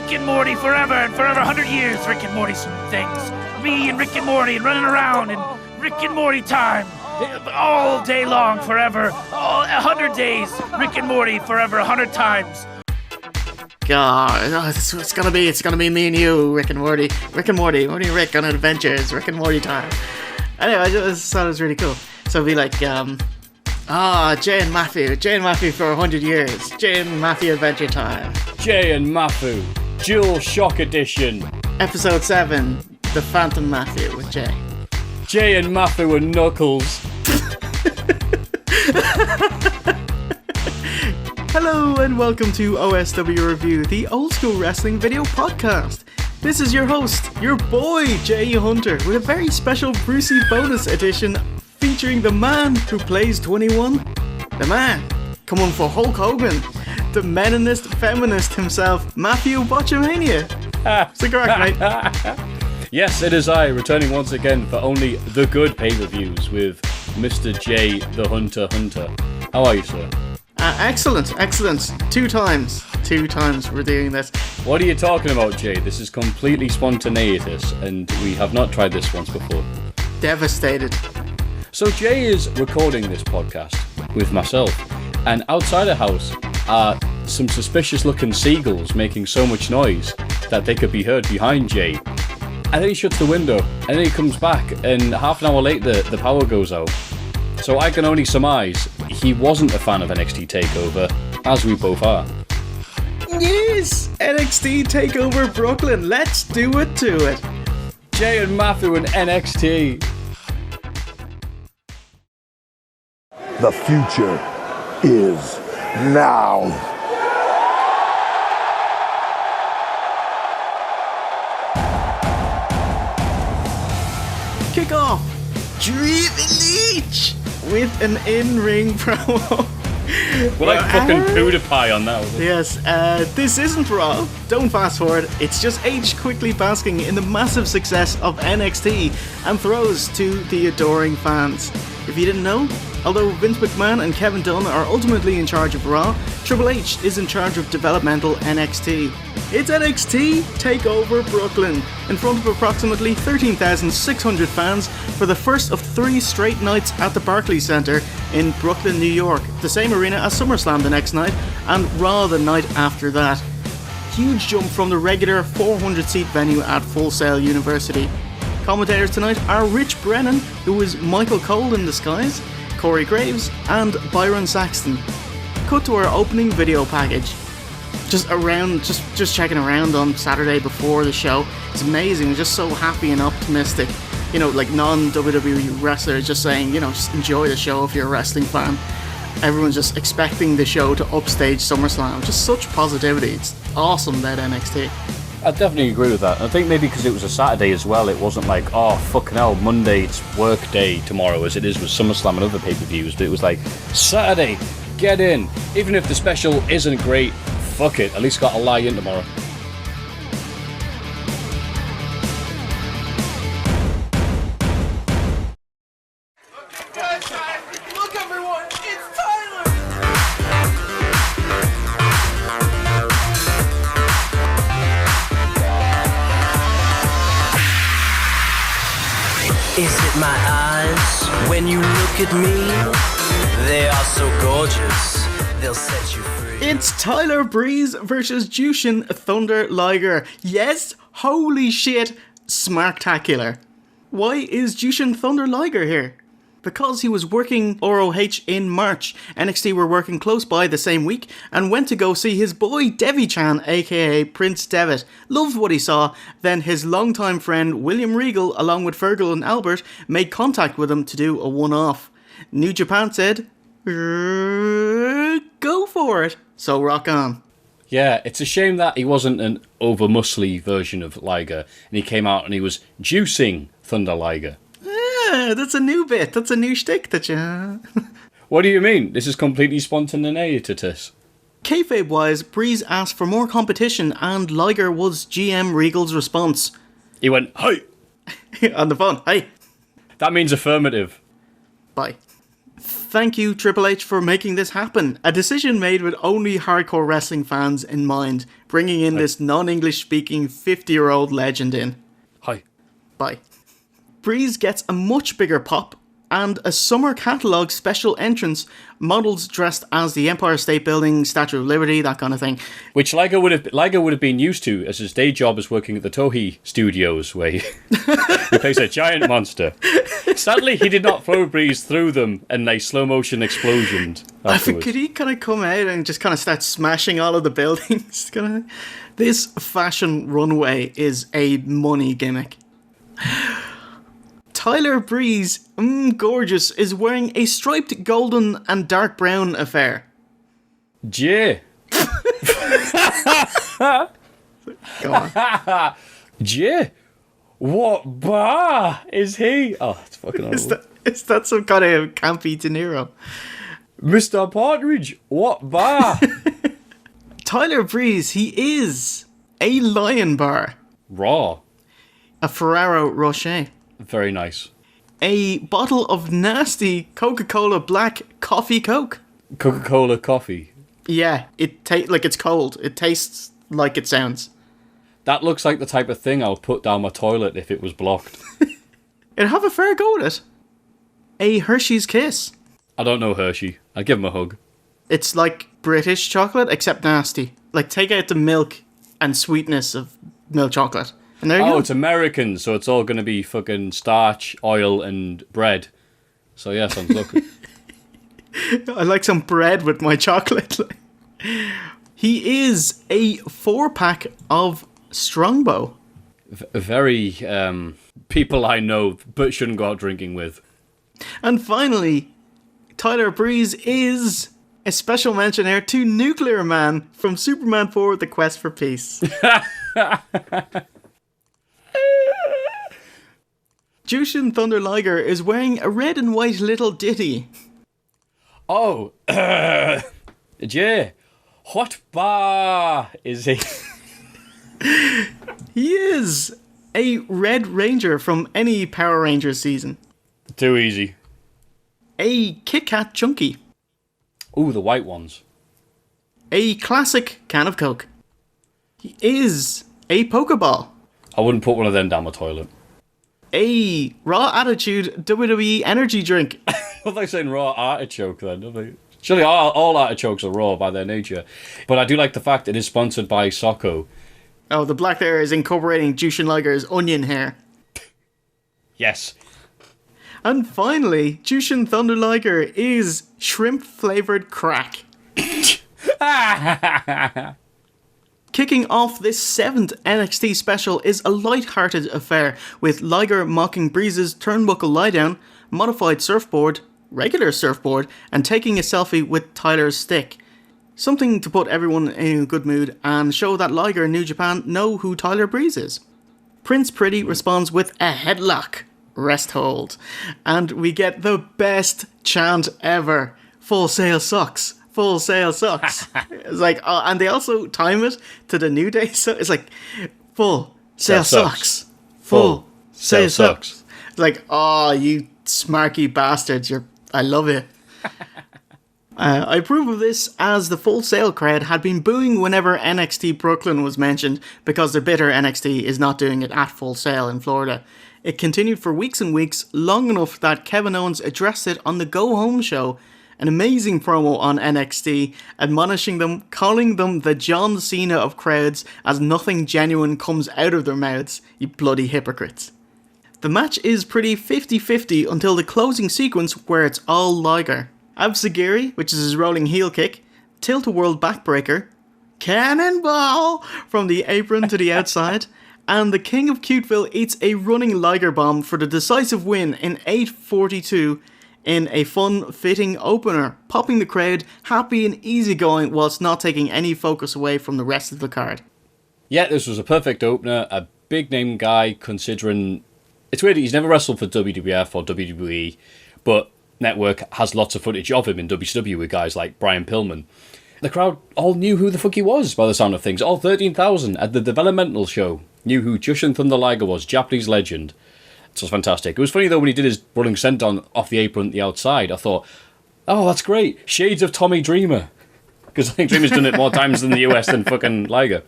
Rick and Morty forever and forever, 100 years, Rick and Morty things. Me and Rick and Morty and running around in Rick and Morty time. All day long, forever. 100 days, Rick and Morty forever, 100 times. God, it's gonna be me and you, Rick and Morty, Morty and Rick on adventures, Rick and Morty time. Anyway, I just thought it was really cool. So it'd be like, Jay and Matthew for 100 years, Jay and Matthew adventure time. Jay and Matthew, Dual Shock Edition. Episode 7, The Phantom Matthew with Jay. Jay and Matthew and Knuckles. Hello and welcome to OSW Review, the old school wrestling video podcast. This is your host, your boy Jay Hunter, with a very special Brucey bonus edition featuring the man who plays 21. The man coming for Hulk Hogan, the meninist feminist himself, Matthew Botchamania. Is that correct, mate? Yes, it is I, returning once again for only the good pay-per-views with Mr. J the Hunter. How are you, sir? Excellent. Two times we're doing this. What are you talking about, Jay? This is completely spontaneous, and we have not tried this once before. Devastated. So Jay is recording this podcast with myself, and outside the house are some suspicious-looking seagulls making so much noise that they could be heard behind Jay. And then he shuts the window, and then he comes back, and half an hour later the power goes out. So I can only surmise he wasn't a fan of NXT Takeover, as we both are. Yes! NXT Takeover Brooklyn, let's do it to it! Jay and Matthew and NXT. The future is now. Kick off Triple H with an in-ring promo. We're like fucking PewDiePie on that. Yes, this isn't Raw. Don't fast forward. It's just H quickly basking in the massive success of NXT and throws to the adoring fans. If you didn't know, although Vince McMahon and Kevin Dunn are ultimately in charge of Raw, Triple H is in charge of developmental NXT. It's NXT Takeover Brooklyn, in front of approximately 13,600 fans for the first of 3 straight nights at the Barclays Center in Brooklyn, New York, the same arena as SummerSlam the next night, and Raw the night after that. Huge jump from the regular 400-seat venue at Full Sail University. Commentators tonight are Rich Brennan, who is Michael Cole in disguise, Corey Graves, and Byron Saxton. Cut to our opening video package. Just checking around on Saturday before the show. It's amazing, we're just so happy and optimistic. You know, like non-WWE wrestlers just saying, just enjoy the show if you're a wrestling fan. Everyone's just expecting the show to upstage SummerSlam. Just such positivity. It's awesome about NXT. I definitely agree with that. I think maybe because it was a Saturday as well, it wasn't like, oh, fucking hell, Monday, it's work day tomorrow, as it is with SummerSlam and other pay-per-views, but it was like, Saturday, get in. Even if the special isn't great, fuck it, at least got to lie in tomorrow. Look, everyone, it's Tyler! Is it my eyes when you look at me? They are so gorgeous, they'll set you free. It's Tyler Breeze versus Jushin Thunder Liger. Yes, holy shit, smarktacular. Why is Jushin Thunder Liger here? Because he was working ROH in March. NXT were working close by the same week and went to go see his boy Devi-chan, aka Prince Devitt. Loved what he saw. Then his longtime friend William Regal, along with Fergal and Albert, made contact with him to do a one-off. New Japan said, go for it. So rock on. Yeah, it's a shame that he wasn't an over-muscly version of Liger, and he came out and he was juicing Thunder Liger. Yeah, that's a new bit. That's a new shtick that you... What do you mean? This is completely spontaneous. Kayfabe-wise, Breeze asked for more competition, and Liger was GM Regal's response. He went, hey! On the phone, hey! That means affirmative. Bye. thank you, Triple H, for making this happen. A decision made with only hardcore wrestling fans in mind, bringing in this non-English speaking 50-year-old legend in. Hi. Bye. Breeze gets a much bigger pop and a summer catalogue special entrance, models dressed as the Empire State Building, Statue of Liberty, that kind of thing. Which Liger would have been used to, as his day job is working at the Toei Studios, where he plays a giant monster. Sadly, he did not throw Breeze through them in a slow motion explosion. I think, could he kind of come out and just kind of start smashing all of the buildings? This fashion runway is a money gimmick. Tyler Breeze, gorgeous, is wearing a striped golden and dark brown affair. Jay. Go on. Jay. What bar is he? Oh, it's fucking horrible. Is that some kind of campy De Niro? Mr. Partridge, what bar? Tyler Breeze, he is a Lion Bar. Raw. A Ferrero Rocher. Very nice. A bottle of nasty Coca-Cola Black Coffee Coke. Coca-Cola coffee. Yeah, it like it's cold. It tastes like it sounds. That looks like the type of thing I'll put down my toilet if it was blocked. It'd have a fair go at it. A Hershey's Kiss. I don't know Hershey. I'd give him a hug. It's like British chocolate, except nasty. Like, take out the milk and sweetness of milk chocolate. And there you go. It's American, so it's all going to be fucking starch, oil, and bread. So yeah, sounds good. I like some bread with my chocolate. He is a 4-pack of Strongbow. Very people I know, but shouldn't go out drinking with. And finally, Tyler Breeze is a special mention here to Nuclear Man from Superman 4: The Quest for Peace. Jushin Thunder Liger is wearing a red and white little ditty. Oh, Jay, what bar is he? He is a Red Ranger from any Power Rangers season. Too easy. A Kit Kat Chunky. Ooh, the white ones. A classic can of Coke. He is a Pokeball. I wouldn't put one of them down my toilet. A Raw Attitude WWE energy drink. I thought they were saying raw artichoke then, don't they? Surely all artichokes are raw by their nature. But I do like the fact it is sponsored by Socko. Oh, the black there is incorporating Jushin Liger's onion hair. Yes. And finally, Jushin Thunder Liger is shrimp-flavoured crack. Kicking off this 7th NXT special is a light-hearted affair, with Liger mocking Breeze's turnbuckle lie-down, modified surfboard, regular surfboard, and taking a selfie with Tyler's stick. Something to put everyone in a good mood and show that Liger and New Japan know who Tyler Breeze is. Prince Pretty responds with a headlock, rest hold, and we get the best chant ever. Full Sail sucks. Full Sail sucks. It's like, and they also time it to the New Day, so it's like, Full Sail sucks. Full Sail sucks. It's like, oh, you smarky bastards, I love it. I approve of this as the Full Sail crowd had been booing whenever NXT Brooklyn was mentioned because the bitter NXT is not doing it at Full Sail in Florida. It continued for weeks and weeks, long enough that Kevin Owens addressed it on the Go Home show, an amazing promo on NXT, admonishing them, calling them the John Cena of crowds as nothing genuine comes out of their mouths, you bloody hypocrites. The match is pretty 50-50 until the closing sequence where it's all Liger. Absagiri, which is his rolling heel kick, tilt-a-world backbreaker, cannonball from the apron to the outside, and the King of Cuteville eats a running Liger bomb for the decisive win in 8:42 in a fun, fitting opener, popping the crowd happy and easygoing whilst not taking any focus away from the rest of the card. Yeah, this was a perfect opener, a big name guy considering... It's weird, he's never wrestled for WWF or WWE, but Network has lots of footage of him in WCW with guys like Brian Pillman. The crowd all knew who the fuck he was by the sound of things. All 13,000 at the developmental show knew who Jushin Thunder Liger was, Japanese legend. It was fantastic. It was funny though when he did his rolling senton off the apron at the outside. I thought, Oh, that's great. Shades of Tommy Dreamer. Because I think Dreamer's done it more times in the US than fucking Liger.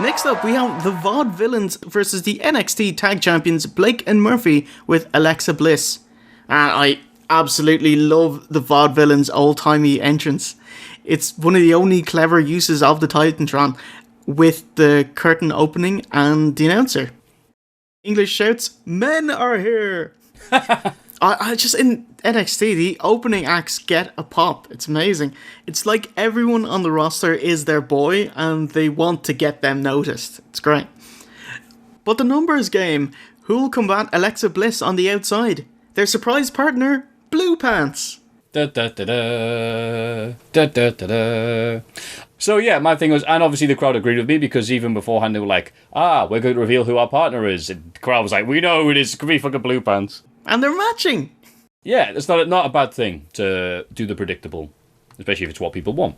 Next up, we have the Vaudevillains versus the NXT Tag Champions Blake and Murphy with Alexa Bliss. And I absolutely love the Vaudevillains' old-timey entrance. It's one of the only clever uses of the Titantron, with the curtain opening and the announcer. English shouts, "Men are here!" I just, in NXT, the opening acts get a pop. It's amazing. It's like everyone on the roster is their boy and they want to get them noticed. It's great. But the numbers game, who'll combat Alexa Bliss on the outside? Their surprise partner, Blue Pants. Da, da, da, da. Da, da, da, da. So yeah, my thing was, and obviously the crowd agreed with me, because even beforehand they were like, we're going to reveal who our partner is. And the crowd was like, we know who it is, it could be fucking Blue Pants. And they're matching. Yeah, it's not a bad thing to do the predictable, especially if it's what people want.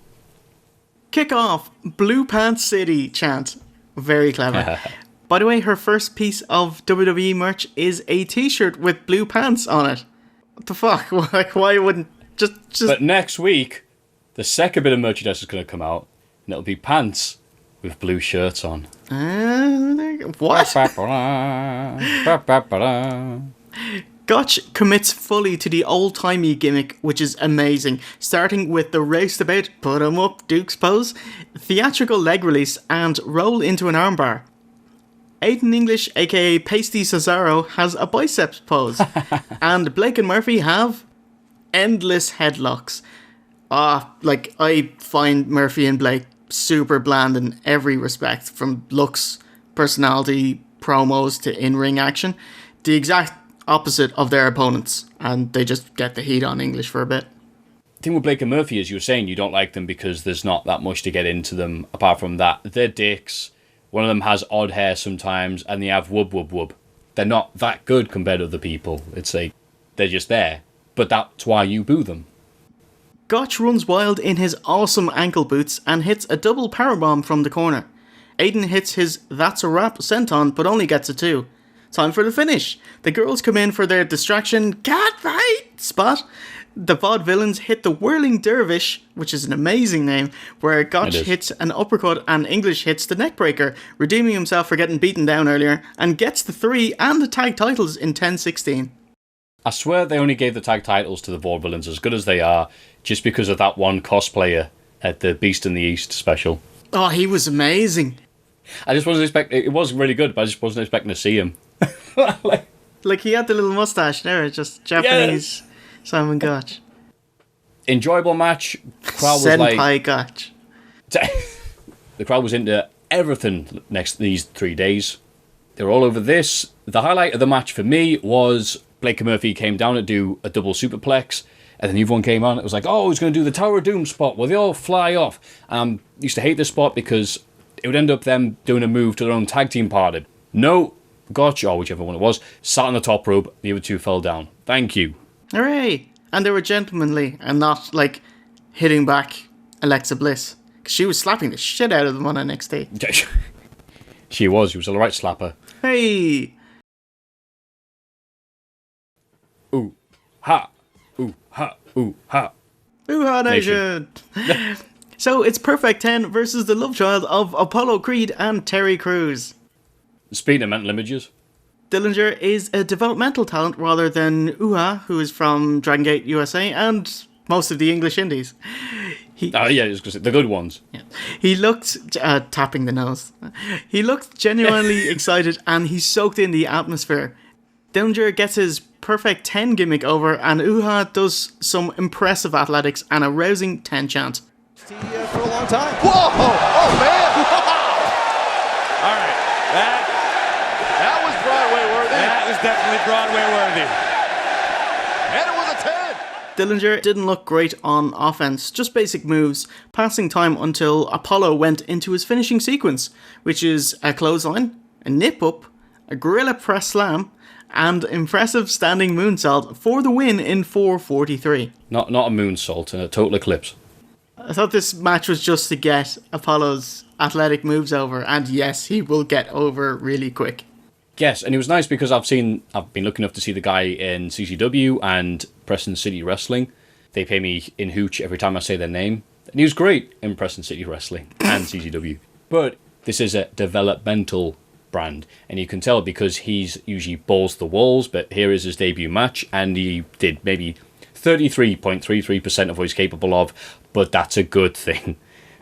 Kick off, Blue Pants City chant. Very clever. By the way, her first piece of WWE merch is a t-shirt with blue pants on it. What the fuck? Like, why wouldn't just... But next week, the second bit of merchandise is going to come out, and it'll be pants with blue shirts on. What? Gotch commits fully to the old-timey gimmick, which is amazing, starting with the roustabout, put 'em up, Duke's pose, theatrical leg release, and roll into an armbar. Aiden English, aka Pasty Cesaro, has a biceps pose, and Blake and Murphy have endless headlocks. I find Murphy and Blake super bland in every respect, from looks, personality, promos to in-ring action. The exact opposite of their opponents, and they just get the heat on English for a bit. The thing with Blake and Murphy is, you were saying you don't like them because there's not that much to get into them apart from that. They're dicks. One of them has odd hair sometimes, and they have wub wub wub. They're not that good compared to other people. It's like, they're just there. But that's why you boo them. Gotch runs wild in his awesome ankle boots and hits a double powerbomb from the corner. Aiden hits his "that's a wrap" senton, but only gets a 2. Time for the finish. The girls come in for their distraction catfight spot. The Vaudevillains hit the Whirling Dervish, which is an amazing name, where Gotch hits an uppercut and English hits the neckbreaker, redeeming himself for getting beaten down earlier, and gets the 3 and the tag titles in 10-16. I swear they only gave the tag titles to the Vaudevillains, as good as they are, just because of that one cosplayer at the Beast in the East special. Oh, he was amazing. I just wasn't expecting... It was really good, but I just wasn't expecting to see him. Like he had the little mustache there, just Japanese Simon Gotch. Enjoyable match. Crowd was Senpai Gotch. The crowd was into everything these 3 days. They were all over this. The highlight of the match for me was Blake and Murphy came down to do a double superplex, and then everyone came on. It was like, he's going to do the Tower of Doom spot where they all fly off. Used to hate this spot because it would end up them doing a move to their own tag team partner. No, Gotch, or whichever one it was, sat on the top rope. The other two fell down. Thank you. Hooray! And they were gentlemanly and not, like, hitting back Alexa Bliss. Because she was slapping the shit out of them on NXT. She was a right slapper. Hey! Ooh, ha! Ooh, ha! Ooh, ha! Ooh, ha, Nation! So it's Perfect 10 versus the love child of Apollo Creed and Terry Crews. Speaking of mental images, Dillinger is a developmental talent rather than Uha, who is from Dragon Gate USA and most of the English indies. the good ones. Yeah. He looked, tapping the nose, he looked genuinely excited and he soaked in the atmosphere. Dillinger gets his Perfect 10 gimmick over and Uha does some impressive athletics and a rousing 10 chant. For a long time. Whoa! Oh, man! All right. That was Broadway worthy. That was definitely Broadway worthy. And it was a 10. Dillinger didn't look great on offense, just basic moves, passing time until Apollo went into his finishing sequence, which is a clothesline, a nip-up, a gorilla press slam, and impressive standing moonsault for the win in 4:43. Not a moonsault, a total eclipse. I thought this match was just to get Apollo's athletic moves over, and yes, he will get over really quick. Yes, and it was nice because I've been lucky enough to see the guy in CCW and Preston City Wrestling. They pay me in hooch every time I say their name. And he was great in Preston City Wrestling and CCW. But this is a developmental brand, and you can tell because he's usually balls to the walls, but here is his debut match, and he did maybe 33.33% of what he's capable of, but that's a good thing.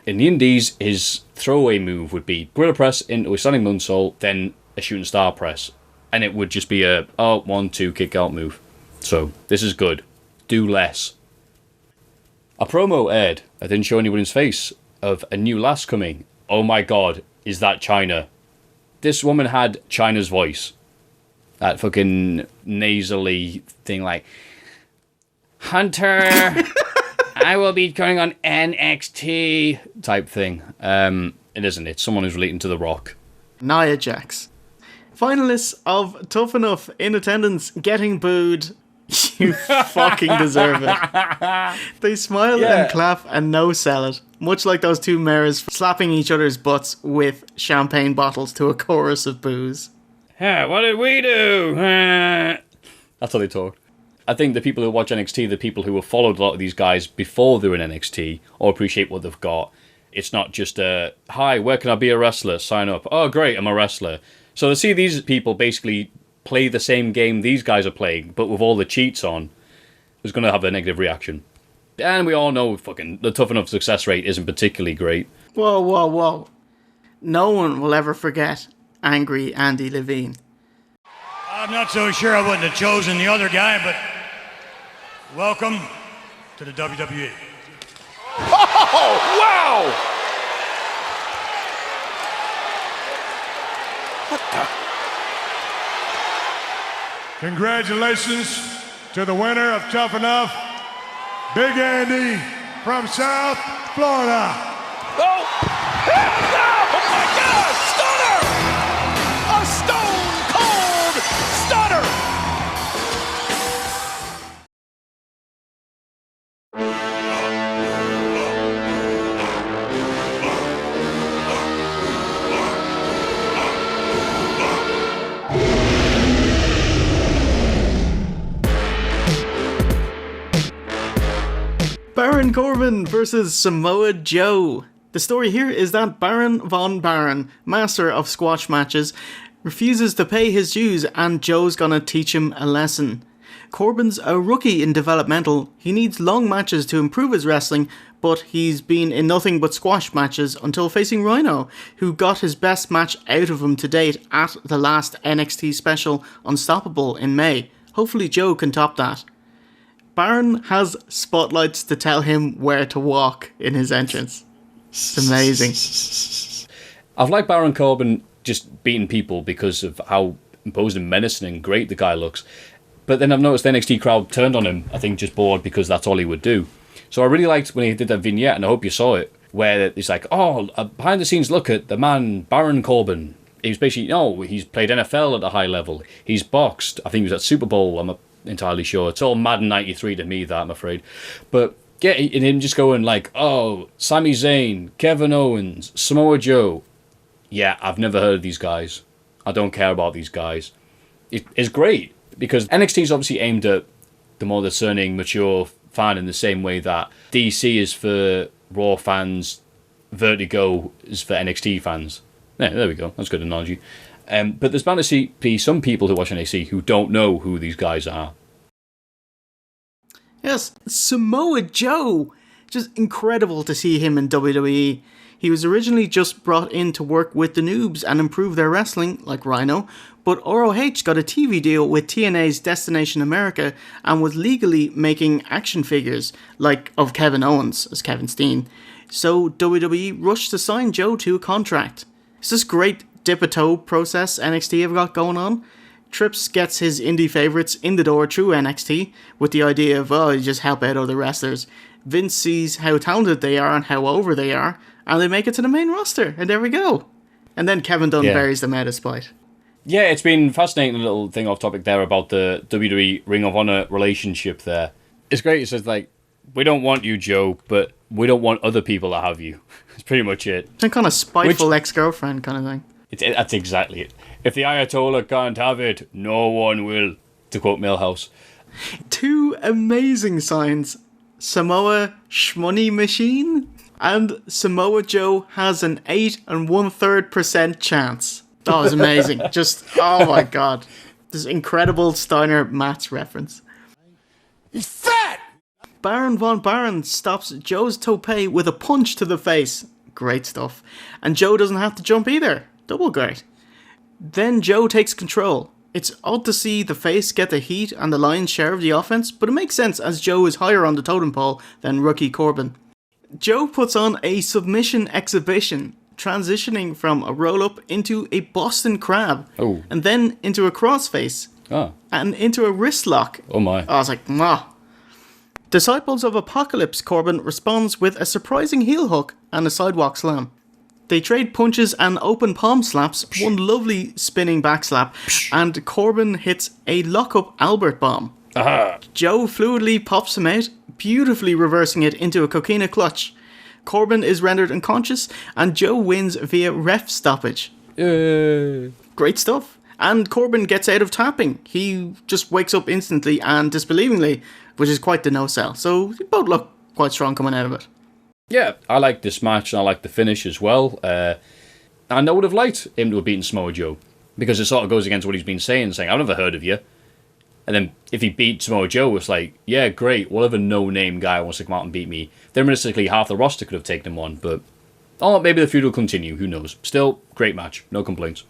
In the indies, his throwaway move would be gorilla press into a standing moonsault, then a shooting star press, and it would just be a 1-2 kick out move. So this is good. Do less. A promo aired that didn't show anyone his face of a new lass coming. Oh my god, is that China? This woman had China's voice. That fucking nasally thing like, Hunter, I will be going on NXT type thing. It isn't. It's someone who's relating to The Rock. Nia Jax. Finalists of Tough Enough in attendance getting booed. You fucking deserve it. They smile and clap and no sell it. Much like those two mayors slapping each other's butts with champagne bottles to a chorus of boos. Yeah, what did we do? That's how they talk. I think the people who watch NXT, the people who have followed a lot of these guys before they're in NXT, or appreciate what they've got. It's not just a, hi, where can I be a wrestler? Sign up. Oh, great, I'm a wrestler. So to see these people basically play the same game these guys are playing, but with all the cheats on, is going to have a negative reaction. And we all know fucking the Tough Enough success rate isn't particularly great. Whoa, whoa, whoa. No one will ever forget angry Andy Levine. I'm not so sure I wouldn't have chosen the other guy, but welcome to the WWE. Oh, wow! Congratulations to the winner of Tough Enough, Big Andy from South Florida. Oh! Oh my God! Stunner! A stone cold stunner! Baron Corbin versus Samoa Joe. The story here is that Baron Von Baron, master of squash matches, refuses to pay his dues and Joe's gonna teach him a lesson. Corbin's a rookie in developmental, he needs long matches to improve his wrestling, but he's been in nothing but squash matches until facing Rhino, who got his best match out of him to date at the last NXT special Unstoppable in May. Hopefully Joe can top that. Baron has spotlights to tell him where to walk in his entrance. It's amazing. I've liked Baron Corbin just beating people because of how imposing, menacing and great the guy looks. But then I've noticed the NXT crowd turned on him, I think just bored because that's all he would do. So I really liked when he did that vignette, and I hope you saw it, where it's like, oh, a behind the scenes look at the man, Baron Corbin. He's basically, he's played NFL at a high level. He's boxed. I think he was at Super Bowl, I'm entirely sure. It's all Madden 93 to me, that, I'm afraid. But yeah, and him just going like, oh, Sami Zayn, Kevin Owens, Samoa Joe. Yeah, I've never heard of these guys. I don't care about these guys. It's great, because NXT is obviously aimed at the more discerning, mature fan in the same way that DC is for Raw fans, Vertigo is for NXT fans. Yeah, there we go. That's a good analogy. But there's bound to be some people who watch NXT who don't know who these guys are. Yes, Samoa Joe! Just incredible to see him in WWE. He was originally just brought in to work with the noobs and improve their wrestling, like Rhino, but ROH got a TV deal with TNA's Destination America and was legally making action figures, like of Kevin Owens as Kevin Steen. So WWE rushed to sign Joe to a contract. It's this great dip-a-toe process NXT have got going on. Trips gets his indie favourites in the door through NXT with the idea of, you just help out other wrestlers. Vince sees how talented they are and how over they are, and they make it to the main roster, and there we go. And then Kevin Dunn buries them out of spite. Yeah, it's been fascinating little thing off topic there about the WWE Ring of Honor relationship there. It's great. It says, like, we don't want you, Joe, but we don't want other people to have you. It's pretty much it. Some kind of spiteful ex-girlfriend kind of thing. That's exactly it. If the Ayatollah can't have it, no one will, to quote Millhouse. 2 amazing signs. Samoa Shmoney Machine and Samoa Joe has an 8 1/3% chance. That was amazing. Just, oh my god. This incredible Steiner Mats reference. He's fat! Baron von Baron stops Joe's tope with a punch to the face. Great stuff. And Joe doesn't have to jump either. Double great. Then Joe takes control. It's odd to see the face get the heat and the lion's share of the offense, but it makes sense as Joe is higher on the totem pole than rookie Corbin. Joe puts on a submission exhibition, transitioning from a roll-up into a Boston Crab, and then into a crossface, and into a wrist lock. Oh my. I was like, mwah. Disciples of Apocalypse Corbin responds with a surprising heel hook and a sidewalk slam. They trade punches and open palm slaps, one lovely spinning back slap, and Corbin hits a lock-up Albert bomb. Joe fluidly pops him out, beautifully reversing it into a coquina clutch. Corbin is rendered unconscious, and Joe wins via ref stoppage. Great stuff. And Corbin gets out of tapping. He just wakes up instantly and disbelievingly, which is quite the no-sell. So they both look quite strong coming out of it. Yeah, I like this match and I like the finish as well. And I would have liked him to have beaten Samoa Joe, because it sort of goes against what he's been saying, I've never heard of you. And then if he beat Samoa Joe, it's like, yeah, great, whatever no-name guy wants to come out and beat me. Then realistically, half the roster could have taken him on, but maybe the feud will continue, who knows. Still, great match, no complaints.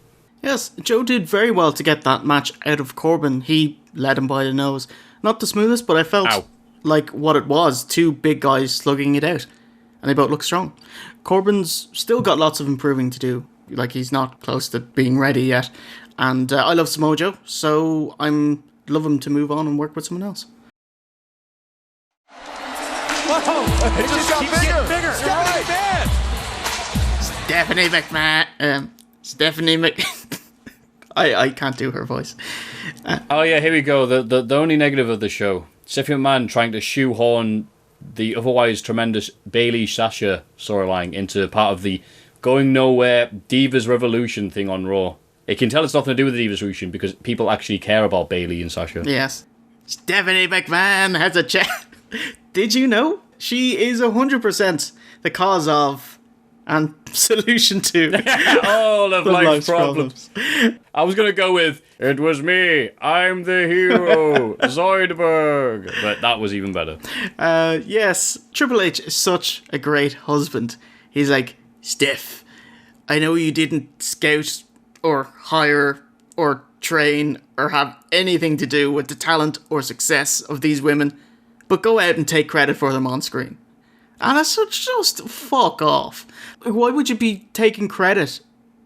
Yes, Joe did very well to get that match out of Corbin. He led him by the nose. Not the smoothest, but I felt like what it was, 2 big guys slugging it out. And they both look strong. Corbin's still got lots of improving to do. Like, he's not close to being ready yet. And I love Samoa Joe, so I'm love him to move on and work with someone else. Whoa! It just got bigger! Stephanie McMahon. Stephanie Mc... I can't do her voice. Here we go. The only negative of the show. Stephanie McMahon trying to shoehorn the otherwise tremendous Bayley Sasha storyline into part of the going nowhere Divas Revolution thing on Raw. It can tell it's nothing to do with the Divas Revolution because people actually care about Bayley and Sasha. Yes. Stephanie McMahon has a chat. Did you know? She is 100% the cause of and solution to all of life's problems. I was going to go with, it was me, I'm the hero, Zoidberg, but that was even better. Yes, Triple H is such a great husband. He's like, Steph, I know you didn't scout or hire or train or have anything to do with the talent or success of these women, but go out and take credit for them on screen. And it's just fuck off. Why would you be taking credit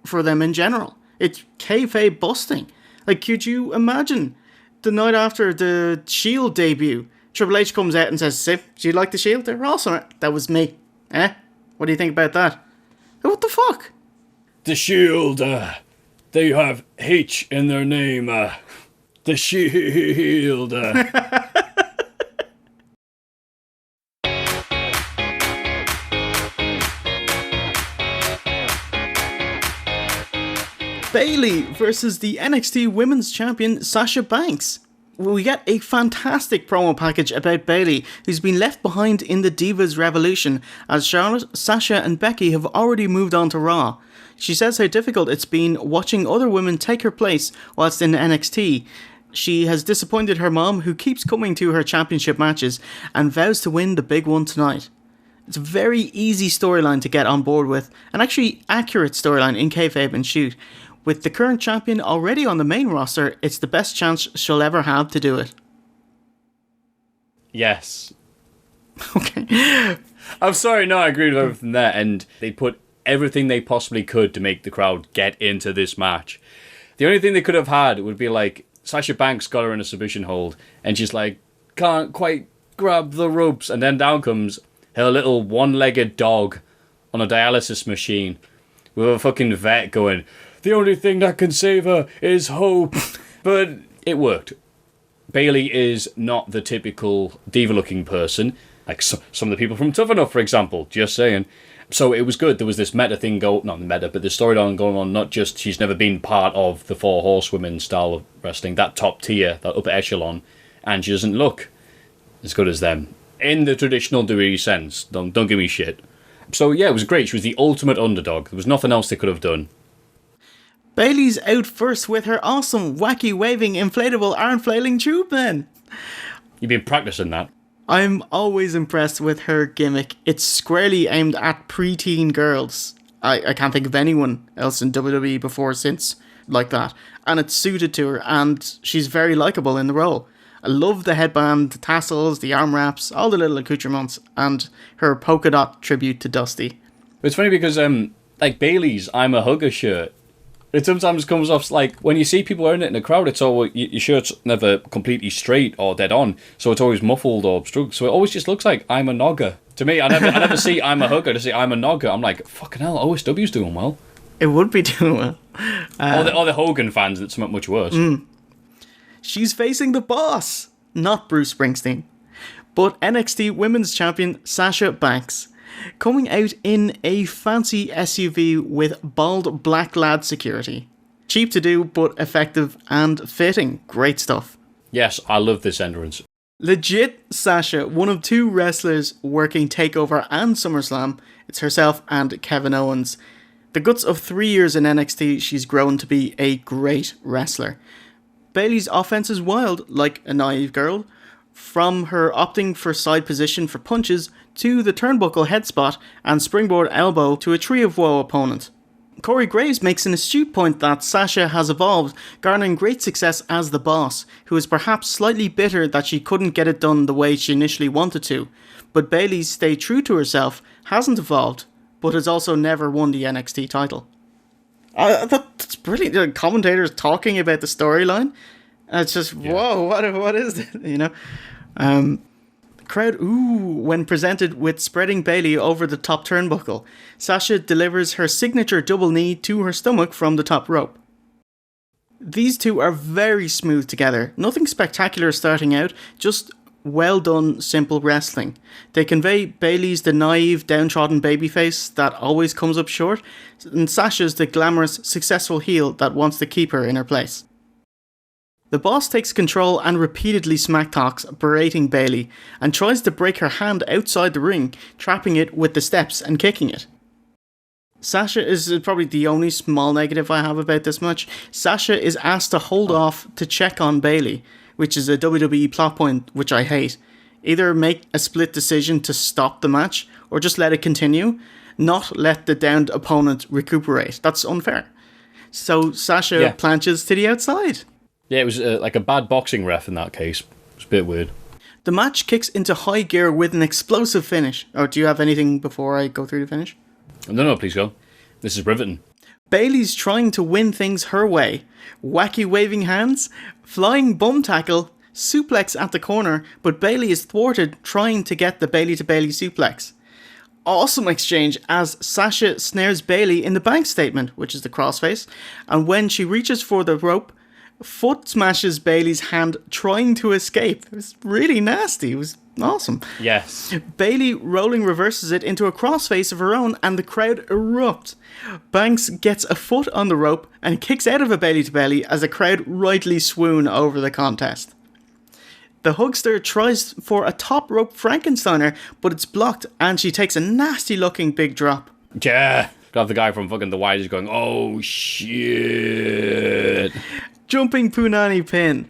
for them in general? It's kayfabe busting. Like, could you imagine the night after the Shield debut, Triple H comes out and says, "Sip, do you like the Shield? They're awesome." That was me. What do you think about that? What the fuck? The Shield, they have H in their name. The Shield. Bayley versus the NXT Women's Champion Sasha Banks. We get a fantastic promo package about Bayley, who's been left behind in the Divas Revolution, as Charlotte, Sasha and Becky have already moved on to Raw. She says how difficult it's been watching other women take her place whilst in NXT. She has disappointed her mom, who keeps coming to her championship matches, and vows to win the big one tonight. It's a very easy storyline to get on board with, an actually accurate storyline in kayfabe and shoot. With the current champion already on the main roster, it's the best chance she'll ever have to do it. Yes. Okay. I'm sorry, no, I agree with everything there, and they put everything they possibly could to make the crowd get into this match. The only thing they could have had would be like Sasha Banks got her in a submission hold and she's like, can't quite grab the ropes, and then down comes her little one-legged dog on a dialysis machine with a fucking vet going, the only thing that can save her is hope. But it worked. Bayley is not the typical diva-looking person, like some of the people from Tough Enough, for example, just saying. So it was good. There was this meta thing not meta, but the storyline going on, not just she's never been part of the Four Horsewomen style of wrestling, that top tier, that upper echelon, and she doesn't look as good as them. In the traditional WWE sense. Don't give me shit. So yeah, it was great. She was the ultimate underdog. There was nothing else they could have done. Bayley's out first with her awesome, wacky, waving, inflatable, arm-flailing tube then. You've been practicing that. I'm always impressed with her gimmick. It's squarely aimed at preteen girls. I can't think of anyone else in WWE before or since like that. And it's suited to her, and she's very likeable in the role. I love the headband, the tassels, the arm wraps, all the little accoutrements, and her polka dot tribute to Dusty. It's funny because, like Bayley's I'm a Hugger shirt, it sometimes comes off like when you see people wearing it in a crowd, it's all your shirt's never completely straight or dead on, so it's always muffled or obstructed. So it always just looks like I'm a Nogger. To me, I never see I'm a Hugger to see I'm a Nogger. I'm like, fucking hell, OSW's doing well. It would be doing well. All the Hogan fans, it's something much worse. She's facing the boss, not Bruce Springsteen, but NXT Women's Champion Sasha Banks, coming out in a fancy SUV with bald black lad security. Cheap to do, but effective and fitting. Great stuff. Yes, I love this entrance. Legit Sasha, one of two wrestlers working TakeOver and SummerSlam. It's herself and Kevin Owens. The guts of 3 years in NXT, she's grown to be a great wrestler. Bayley's offense is wild, like a naive girl. From her opting for side position for punches, to the turnbuckle head spot and springboard elbow to a Tree of Woe opponent. Corey Graves makes an astute point that Sasha has evolved, garnering great success as the boss, who is perhaps slightly bitter that she couldn't get it done the way she initially wanted to. But Bayley stayed true to herself, hasn't evolved, but has also never won the NXT title. That's brilliant. The commentators talking about the storyline. It's just, whoa, what is it? You know? The crowd, when presented with spreading Bayley over the top turnbuckle. Sasha delivers her signature double knee to her stomach from the top rope. These two are very smooth together. Nothing spectacular starting out, just well done, simple wrestling. They convey Bayley's the naive, downtrodden babyface that always comes up short, and Sasha's the glamorous, successful heel that wants to keep her in her place. The boss takes control and repeatedly smack talks, berating Bayley, and tries to break her hand outside the ring, trapping it with the steps and kicking it. Sasha is probably the only small negative I have about this match. Sasha is asked to hold off to check on Bayley, which is a WWE plot point which I hate. Either make a split decision to stop the match, or just let it continue, not let the downed opponent recuperate. That's unfair. So Sasha planches to the outside. Yeah, it was like a bad boxing ref in that case. It was a bit weird. The match kicks into high gear with an explosive finish. Oh, do you have anything before I go through the finish? No, please go. This is riveting. Bayley's trying to win things her way. Wacky waving hands, flying bum tackle, suplex at the corner, but Bayley is thwarted trying to get the Bayley to Bayley suplex. Awesome exchange as Sasha snares Bayley in the bank statement, which is the crossface, and when she reaches for the rope, foot smashes Bayley's hand trying to escape. It was really nasty. It was awesome. Yes. Bayley rolling reverses it into a crossface of her own and the crowd erupt. Banks gets a foot on the rope and kicks out of a Bayley to Bayley as the crowd rightly swoon over the contest. The Hugster tries for a top rope Frankensteiner, but it's blocked and she takes a nasty looking big drop. Yeah. Got the guy from fucking The Wires going, oh shit. Jumping Punani pin.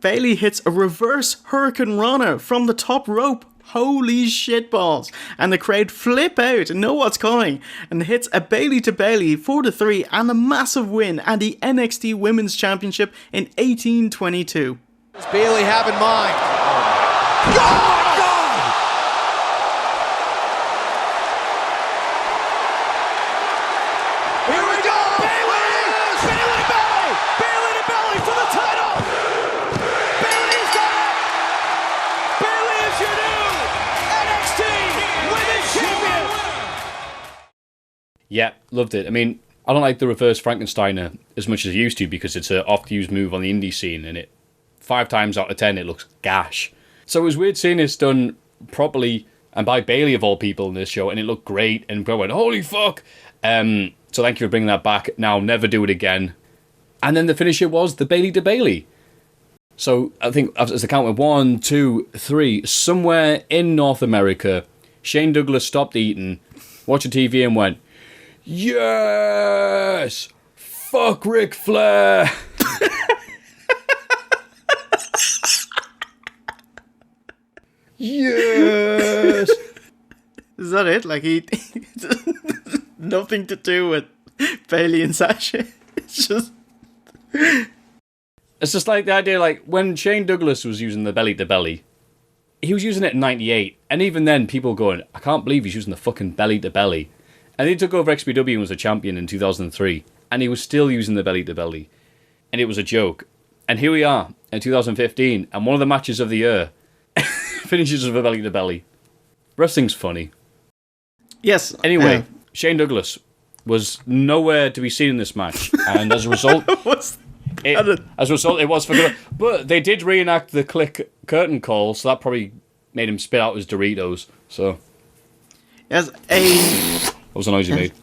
Bayley hits a reverse Hurricane Rana from the top rope. Holy shitballs. And the crowd flip out and know what's coming. And hits a Bayley to Bayley 4-3 and a massive win and the NXT Women's Championship in 1822. What does Bayley have in mind? God! Here we go! Bayley! Bayley! Yeah, loved it. I mean, I don't like the reverse Frankensteiner as much as I used to because it's an oft-used move on the indie scene, and 5 times out of 10 it looks gash. So it was weird seeing this done properly and by Bayley of all people in this show, and it looked great, and I went, holy fuck! So thank you for bringing that back. Now never do it again. And then the finisher was the Bayley to Bayley. So I think as the count went 1, 2, 3, somewhere in North America, Shane Douglas stopped eating, watched the TV and went, yes! Fuck Ric Flair! Yes! Is that it? Like, he nothing to do with Bayley and Sasha. It's just like the idea, like, when Shane Douglas was using the belly to belly, he was using it in 98, and even then, people going, I can't believe he's using the fucking belly to belly. And he took over XPW and was a champion in 2003, and he was still using the belly to belly. And it was a joke. And here we are, in 2015, and one of the matches of the year finishes with a belly to belly. Wrestling's funny. Yes. Anyway, Shane Douglas was nowhere to be seen in this match, and as a result, it was for good. But they did reenact the click curtain call, so that probably made him spit out his Doritos. So, yes, what was the noise he made?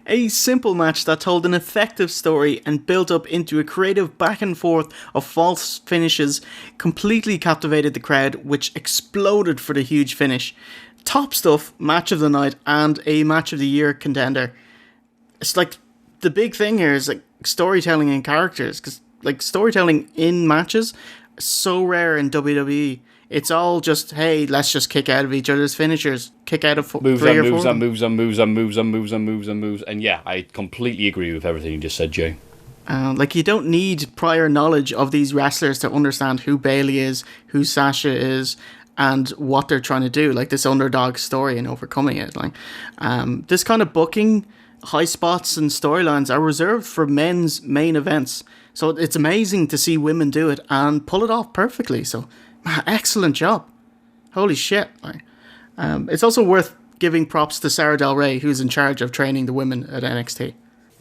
A simple match that told an effective story and built up into a creative back and forth of false finishes completely captivated the crowd, which exploded for the huge finish. Top stuff, match of the night, and a match of the year contender. It's like the big thing here is like storytelling and characters, because like storytelling in matches is so rare in WWE. It's all just, hey, let's just kick out of each other's finishers. Kick out of moves three and or moves four. and moves and moves and moves and moves and moves and moves. And yeah, I completely agree with everything you just said, Jay. Like, you don't need prior knowledge of these wrestlers to understand who Bayley is, who Sasha is, and what they're trying to do. Like, this underdog story and overcoming it. Like, this kind of booking, high spots and storylines are reserved for men's main events. So it's amazing to see women do it and pull it off perfectly. So, excellent job. Holy shit. It's also worth giving props to Sarah Del Rey, who's in charge of training the women at NXT.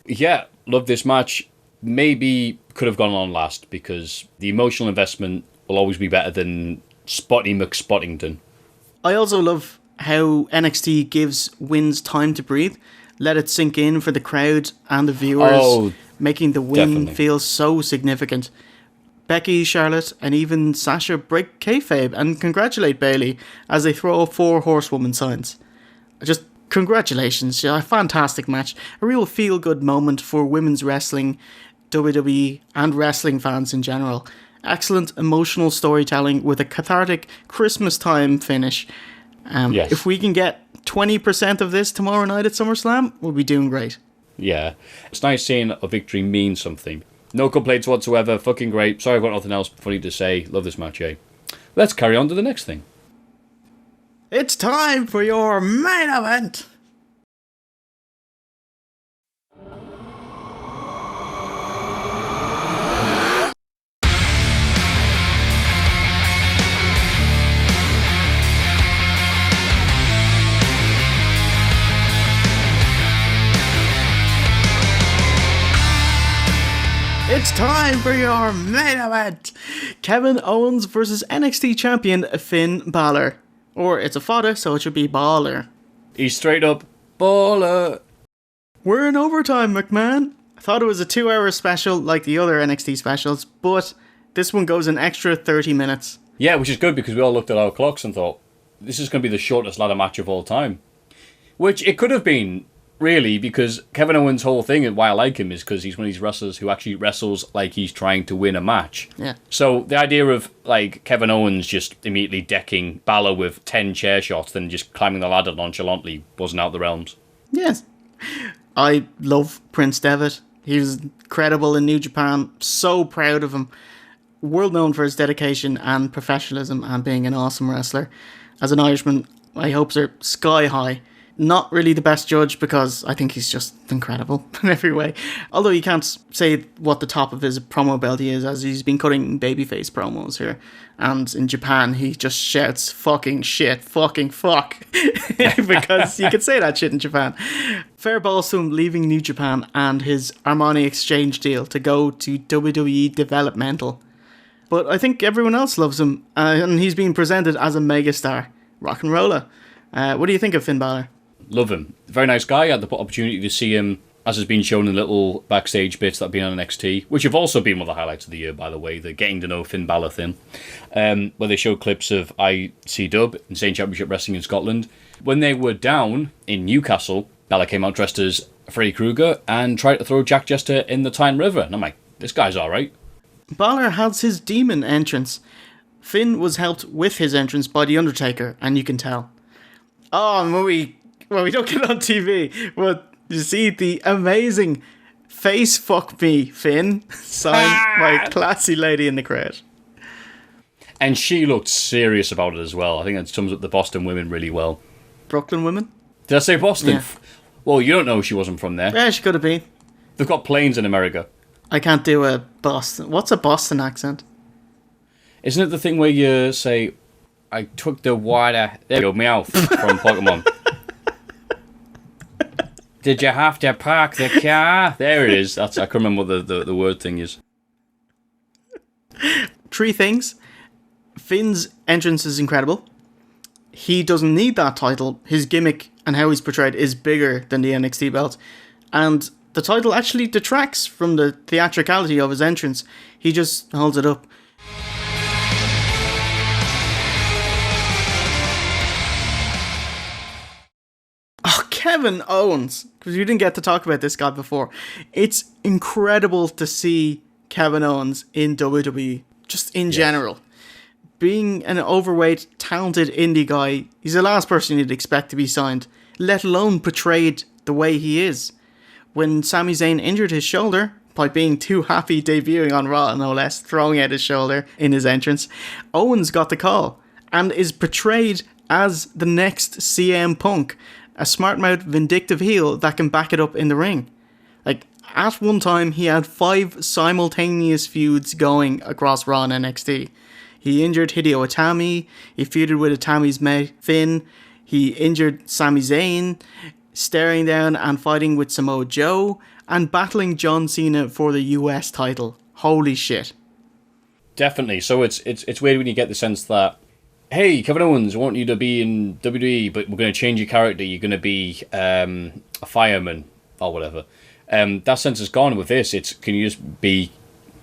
Yeah, love this match. Maybe could have gone on last because the emotional investment will always be better than Spotty McSpottington. I also love how NXT gives wins time to breathe, let it sink in for the crowd and the viewers, making the win definitely feel so significant. Becky, Charlotte, and even Sasha break kayfabe and congratulate Bayley as they throw up 4 horsewoman signs. Just congratulations, a fantastic match. A real feel-good moment for women's wrestling, WWE, and wrestling fans in general. Excellent emotional storytelling with a cathartic Christmas time finish. Yes. If we can get 20% of this tomorrow night at SummerSlam, we'll be doing great. Yeah. It's nice seeing a victory mean something. No complaints whatsoever. Fucking great. Sorry I've got nothing else funny to say. Love this match, eh? Let's carry on to the next thing. It's time for your main event. It's time for your main event. Kevin Owens versus NXT champion Finn Balor. Or it's a fodder, so it should be Balor. He's straight up baller. We're in overtime, McMahon. I thought it was a 2-hour special like the other NXT specials, but this one goes an extra 30 minutes. Yeah, which is good because we all looked at our clocks and thought, this is going to be the shortest ladder match of all time. Which it could have been, really, because Kevin Owens' whole thing and why I like him is because he's one of these wrestlers who actually wrestles like he's trying to win a match. Yeah. So the idea of like Kevin Owens just immediately decking Balor with 10 chair shots and just climbing the ladder nonchalantly wasn't out the realms. Yes. I love Prince Devitt. He was incredible in New Japan. So proud of him. World known for his dedication and professionalism and being an awesome wrestler. As an Irishman, my hopes are sky high. Not really the best judge because I think he's just incredible in every way. Although you can't say what the top of his promo ability is, as he's been cutting babyface promos here. And in Japan, he just shouts fucking shit, fucking fuck. Because you can say that shit in Japan. Fair balls to him leaving New Japan and his Armani Exchange deal to go to WWE Developmental. But I think everyone else loves him, and he's being presented as a megastar. Rock and roller. What do you think of Finn Balor? Love him. Very nice guy. I had the opportunity to see him, as has been shown in little backstage bits that have been on NXT, which have also been one of the highlights of the year, by the way, the getting to know Finn Balor thing, where they show clips of IC Insane Championship Wrestling in Scotland. When they were down in Newcastle, Balor came out dressed as Freddy Krueger and tried to throw Jack Jester in the Tyne River. And I'm like, this guy's alright. Balor has his demon entrance. Finn was helped with his entrance by The Undertaker, and you can tell. Oh, and when we don't get on TV, but you see the amazing Face Fuck Me Finn signed by a classy lady in the crowd. And she looked serious about it as well. I think that sums up the Boston women really well. Brooklyn women? Did I say Boston? Yeah. Well, you don't know she wasn't from there. Yeah, she could have been. They've got planes in America. I can't do a Boston. What's a Boston accent? Isn't it the thing where you say, I took the water... There you go, Meowth from Pokemon. Did you have to park the car? There it is. I can't remember what the word thing is. 3 things. Finn's entrance is incredible. He doesn't need that title. His gimmick and how he's portrayed is bigger than the NXT belt. And the title actually detracts from the theatricality of his entrance. He just holds it up. Oh, Kevin Owens. Because we didn't get to talk about this guy before. It's incredible to see Kevin Owens in WWE. Just in general. Being an overweight, talented indie guy, he's the last person you'd expect to be signed, let alone portrayed the way he is. When Sami Zayn injured his shoulder, by being too happy debuting on Raw, no less, throwing out his shoulder in his entrance, Owens got the call, and is portrayed as the next CM Punk, a smart-mouthed, vindictive heel that can back it up in the ring. Like, at one time, he had 5 simultaneous feuds going across Raw and NXT. He injured Hideo Itami, he feuded with Itami's mate Finn, he injured Sami Zayn, staring down and fighting with Samoa Joe, and battling John Cena for the US title. Holy shit. Definitely. So it's weird when you get the sense that, hey, Kevin Owens, I want you to be in WWE, but we're going to change your character, you're going to be a fireman, or whatever. That sense is gone with this. Can you just be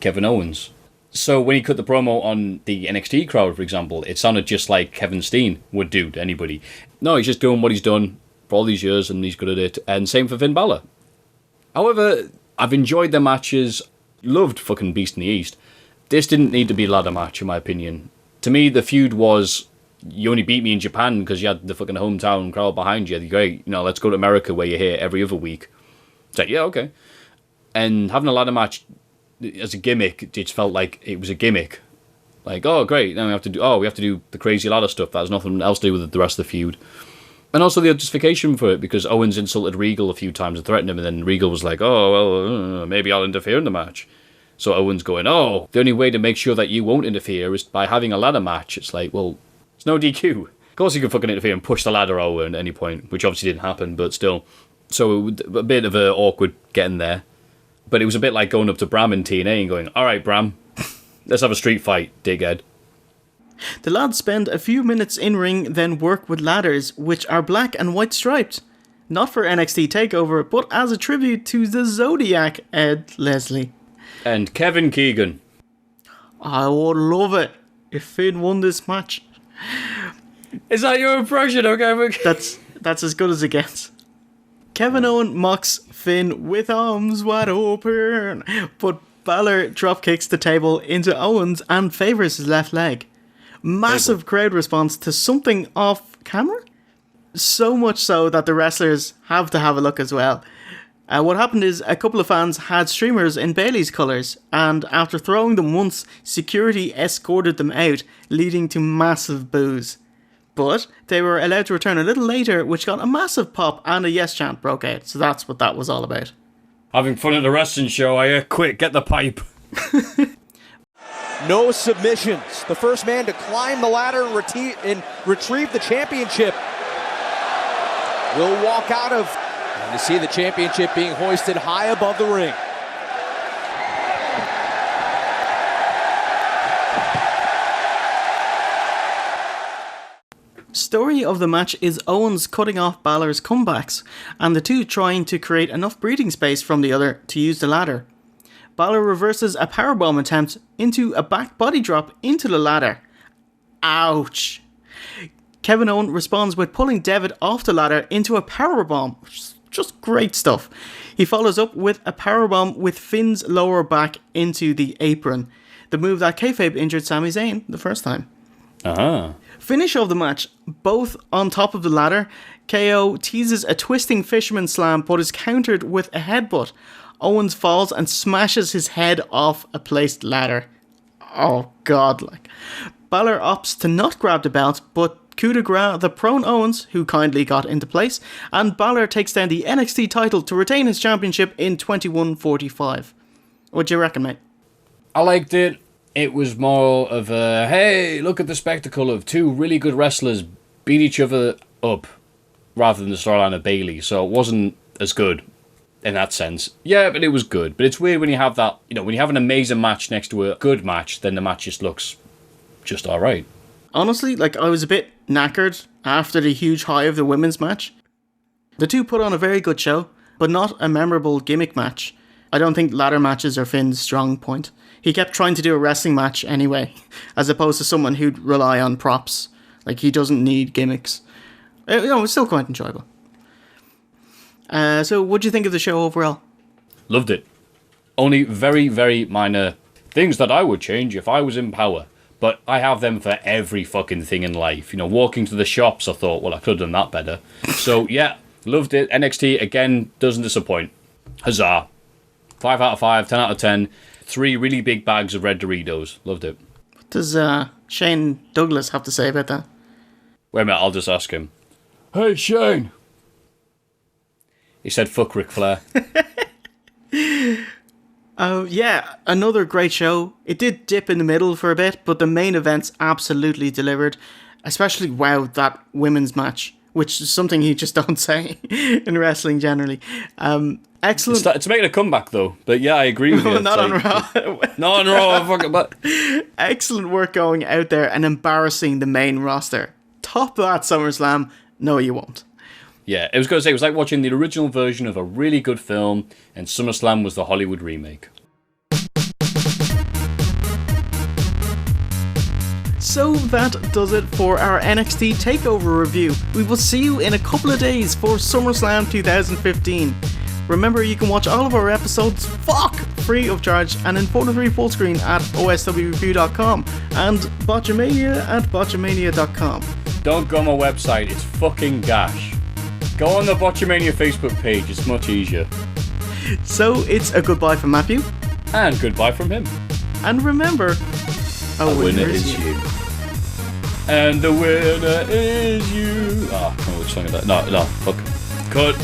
Kevin Owens? So when he cut the promo on the NXT crowd, for example, it sounded just like Kevin Steen would do to anybody. No, he's just doing what he's done for all these years, and he's good at it. And same for Finn Balor. However, I've enjoyed the matches, loved fucking Beast in the East. This didn't need to be a ladder match, in my opinion. To me, the feud was, you only beat me in Japan because you had the fucking hometown crowd behind you. Great, let's go to America where you're here every other week. It's like, yeah, okay. And having a ladder match as a gimmick, it just felt like it was a gimmick. Like, oh great, now we have to do the crazy ladder stuff that has nothing else to do with the rest of the feud. And also the justification for it, because Owens insulted Regal a few times and threatened him, and then Regal was like, oh well, maybe I'll interfere in the match. So Owens going, oh, the only way to make sure that you won't interfere is by having a ladder match. It's like, well, it's no DQ. Of course you can fucking interfere and push the ladder over at any point, which obviously didn't happen, but still. So a bit of an awkward getting there. But it was a bit like going up to Bram in TNA and going, alright Bram, let's have a street fight, dickhead. The lads spend a few minutes in ring, then work with ladders, which are black and white striped. Not for NXT TakeOver, but as a tribute to the Zodiac, Ed Leslie. And Kevin Keegan. I would love it if Finn won this match. Is that your impression, okay? That's as good as it gets. Kevin Owens mocks Finn with arms wide open, but Balor drop kicks the table into Owens and favours his left leg. Massive crowd response to something off camera? So much so that the wrestlers have to have a look as well. What happened is a couple of fans had streamers in Bayley's colours, and after throwing them once, security escorted them out, leading to massive boos. But they were allowed to return a little later, which got a massive pop and a yes chant broke out. So that's what that was all about. Having fun at the wrestling show, are you? Quick, get the pipe. No submissions. The first man to climb the ladder and retrieve the championship will walk out of And to see the championship being hoisted high above the ring. Story of the match is Owens cutting off Balor's comebacks, and the two trying to create enough breathing space from the other to use the ladder. Balor reverses a powerbomb attempt into a back body drop into the ladder. Ouch! Kevin Owens responds with pulling Devitt off the ladder into a powerbomb. Just great stuff. He follows up with a powerbomb with Finn's lower back into the apron, the move that kayfabe injured Sami Zayn the first time. Finish of the match, both on top of the ladder. KO teases a twisting fisherman slam but is countered with a headbutt. Owens falls and smashes his head off a placed ladder. Oh god, like. Balor opts to not grab the belt, but coup de grace the prone Owens, who kindly got into place, and Balor takes down the NXT title to retain his championship in 21:45. What do you reckon, mate? I liked it. It was more of a, hey, look at the spectacle of two really good wrestlers beat each other up, rather than the storyline of Bayley, so it wasn't as good in that sense. Yeah, but it was good. But it's weird when you have that, when you have an amazing match next to a good match, then the match just looks just alright. Honestly, I was a bit knackered after the huge high of the women's match. The two put on a very good show, but not a memorable gimmick match. I don't think ladder matches are Finn's strong point. He kept trying to do a wrestling match anyway, as opposed to someone who'd rely on props. He doesn't need gimmicks. It was still quite enjoyable. So what do you think of the show overall? Loved it. Only very, very minor things that I would change if I was in power. But I have them for every fucking thing in life. Walking to the shops, I thought, well, I could have done that better. So, yeah, loved it. NXT, again, doesn't disappoint. Huzzah. 5 out of 5, 10 out of 10. 3 really big bags of red Doritos. Loved it. What does Shane Douglas have to say about that? Wait a minute, I'll just ask him. Hey, Shane. He said, fuck Ric Flair. Yeah, another great show. It did dip in the middle for a bit, but the main events absolutely delivered. Especially, wow, that women's match, which is something you just don't say in wrestling generally. Excellent. It's making a comeback, though. But yeah, I agree with you. Not on Raw. Not on Raw. Fucking but. Excellent work going out there and embarrassing the main roster. Top that SummerSlam. No, you won't. Yeah, I was going to say, it was like watching the original version of a really good film, and SummerSlam was the Hollywood remake. So that does it for our NXT Takeover review. We will see you in a couple of days for SummerSlam 2015. Remember, you can watch all of our episodes, free of charge, and in 4:3 full screen at oswreview.com and Botchamania at botchamania.com. Don't go on my website, it's fucking gash. Go on the Botchamania Facebook page, it's much easier. So it's a goodbye from Matthew. And goodbye from him. And remember, a winner is you. And the winner is you. Oh, I don't know which song is that. No, fuck. Cut.